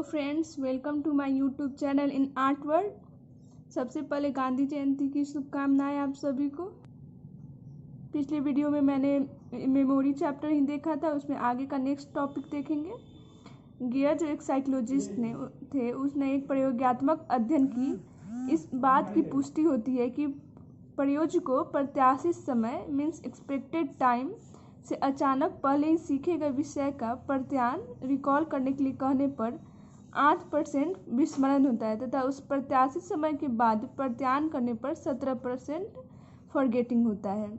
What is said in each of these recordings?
Hello friends, welcome to my YouTube channel in art world. सबसे पहले गांधी जयंती की शुभकामनाएं आप सभी को। पिछले वीडियो में मैंने मेमोरी चैप्टर ही देखा था, उसमें आगे का नेक्स्ट टॉपिक देखेंगे। गियर जो एक साइकोलॉजिस्ट थे, उसने एक प्रयोगात्मक अध्ययन की इस बात की पुष्टि होती है कि प्रयोज्य को प्रत्याशित समय मीन्स एक्सपेक्टेड टाइम से अचानक पहले ही सीखे गए विषय का प्रत्यान रिकॉल करने के लिए कहने पर 8% विस्मरण होता है तथा उस प्रत्याशित समय के बाद प्रत्यान करने पर 17% फॉरगेटिंग होता है।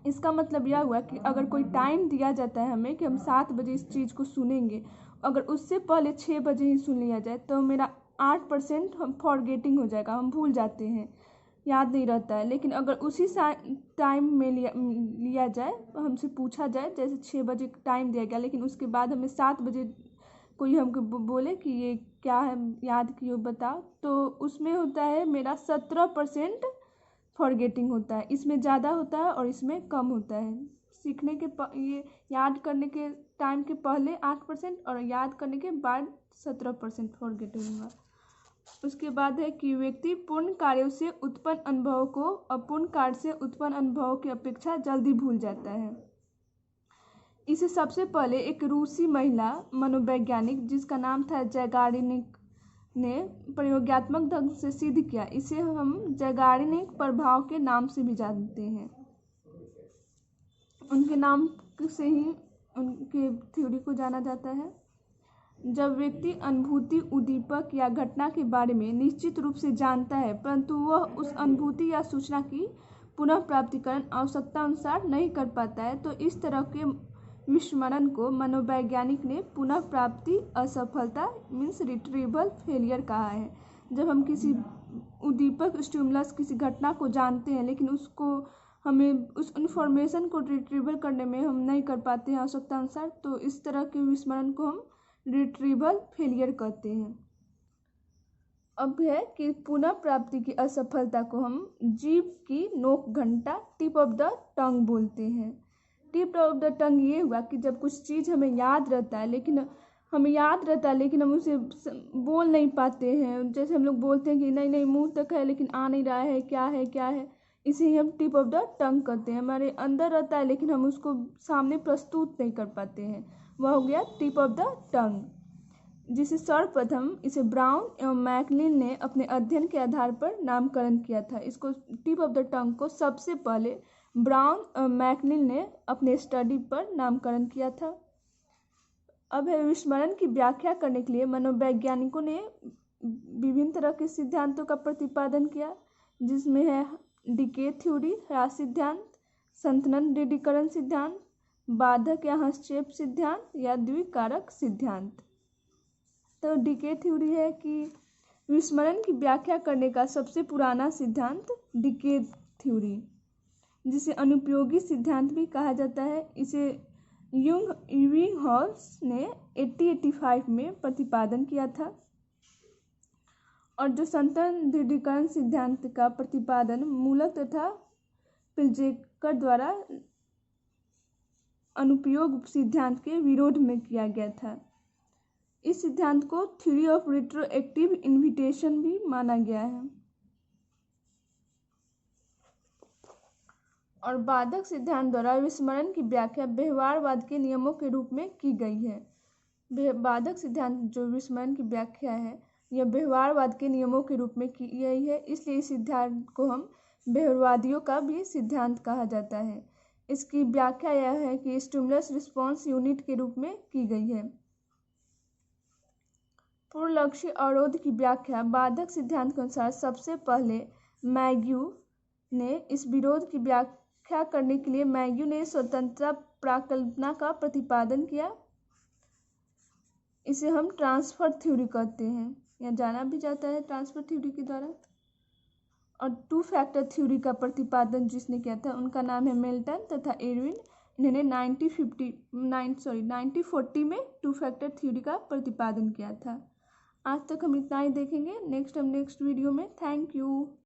इसका मतलब यह हुआ कि अगर कोई टाइम दिया जाता है हमें कि हम 7 बजे इस चीज़ को सुनेंगे, अगर उससे पहले 6 बजे ही सुन लिया जाए तो मेरा 8% हम फॉरगेटिंग हो जाएगा, हम भूल जाते हैं, याद नहीं रहता है। लेकिन अगर उसी टाइम में लिया जाए, हमसे पूछा जाए, जैसे 6 बजे टाइम दिया गया लेकिन उसके बाद हमें 7 बजे कोई हमको बोले कि ये क्या है, याद कियो बताओ, तो उसमें होता है मेरा 17% फॉरगेटिंग होता है। इसमें ज़्यादा होता है और इसमें कम होता है। सीखने के ये याद करने के टाइम के पहले 8% और याद करने के बाद 17% फॉरगेटिंग होगा। उसके बाद है कि व्यक्ति पूर्ण कार्यों से उत्पन्न अनुभव को अपूर्ण कार्य से उत्पन्न अनुभव की अपेक्षा जल्दी भूल जाता है। इसे सबसे पहले एक रूसी महिला मनोवैज्ञानिक जिसका नाम था जैगारिनिक ने प्रयोगात्मक ढंग से सिद्ध किया। इसे हम जैगारिनिक प्रभाव के नाम से भी जानते हैं। उनके नाम से ही उनके थ्योरी को जाना जाता है। जब व्यक्ति अनुभूति, उद्दीपक या घटना के बारे में निश्चित रूप से जानता है परंतु वह उस अनुभूति या सूचना की पुनः प्राप्तिकरण आवश्यकता अनुसार नहीं कर पाता है, तो इस तरह के विस्मरण को मनोवैज्ञानिक ने पुनः प्राप्ति असफलता मीन्स रिट्रीवल फेलियर कहा है। जब हम किसी उद्दीपक स्टिमुलस किसी घटना को जानते हैं लेकिन उसको हमें उस इन्फॉर्मेशन को रिट्रीवल करने में हम नहीं कर पाते हैं आवश्यकता अनुसार, तो इस तरह के विस्मरण को हम रिट्रीवल फेलियर कहते हैं। अब है कि पुनः प्राप्ति की असफलता को हम जीभ की नोक घंटा टिप ऑफ द टंग बोलते हैं। टिप ऑफ द टंग ये हुआ कि जब कुछ चीज़ हमें याद रहता है लेकिन हम उसे बोल नहीं पाते हैं। जैसे हम लोग बोलते हैं कि नहीं नहीं मुंह तक है लेकिन आ नहीं रहा है, क्या है, इसे ही हम टिप ऑफ द टंग कहते हैं। हमारे अंदर रहता है लेकिन हम उसको सामने प्रस्तुत नहीं कर पाते हैं, वह हो गया टिप ऑफ द टंग, जिसे सर्वप्रथम इसे ब्राउन एवं मैकलिन ने अपने अध्ययन के आधार पर नामकरण किया था। इसको टिप ऑफ द टंग को सबसे पहले ब्राउन एवं मैकलिन ने अपने स्टडी पर नामकरण किया था। अब है विस्मरण की व्याख्या करने के लिए मनोवैज्ञानिकों ने विभिन्न तरह के सिद्धांतों का प्रतिपादन किया, जिसमें है डिके थ्योरी, ह्रास सिद्धांत, संतनन दृढ़ीकरण सिद्धांत, बाधक या हस्तक्षेप सिद्धांत या द्विकारक सिद्धांत। तो डिके थ्योरी है कि विस्मरण की व्याख्या करने का सबसे पुराना सिद्धांत डिके थ्योरी, जिसे अनुपयोगी सिद्धांत भी कहा जाता है। इसे यूबिंगहॉस ने 1885 में प्रतिपादन किया था। और जो संतन दृढ़ीकरण सिद्धांत का प्रतिपादन मूलक तथा पिल्जेकर द्वारा अनुपयोग सिद्धांत के विरोध में किया गया था। इस सिद्धांत को थ्योरी ऑफ रिट्रोएक्टिव इन्विटेशन भी माना गया है। और बाधक सिद्धांत द्वारा विस्मरण की व्याख्या व्यवहारवाद के नियमों के रूप में की गई है। बाधक सिद्धांत जो विस्मरण की व्याख्या है यह व्यवहारवाद के नियमों के रूप में की गई है, इसलिए इस सिद्धांत को हम व्यवहारवादियों का भी सिद्धांत कहा जाता है। इसकी व्याख्या यह है कि स्टिमुलस रिस्पॉन्स यूनिट के रूप में की गई है। पूर्वलक्षी अवरोध की व्याख्या बाधक सिद्धांत के अनुसार सबसे पहले मैग्यू ने इस विरोध की व्याख्या करने के लिए मैग्यू ने स्वतंत्रता प्राकल्पना का प्रतिपादन किया। इसे हम ट्रांसफर थ्योरी कहते हैं, या जाना भी जाता है ट्रांसफर थ्योरी के द्वारा। और 2 फैक्टर थ्योरी का प्रतिपादन जिसने किया था उनका नाम है मिल्टन तथा एरविन। इन्होंने 1940 में 2 फैक्टर थ्योरी का प्रतिपादन किया था। आज तक हम इतना ही देखेंगे, नेक्स्ट वीडियो में। Thank you.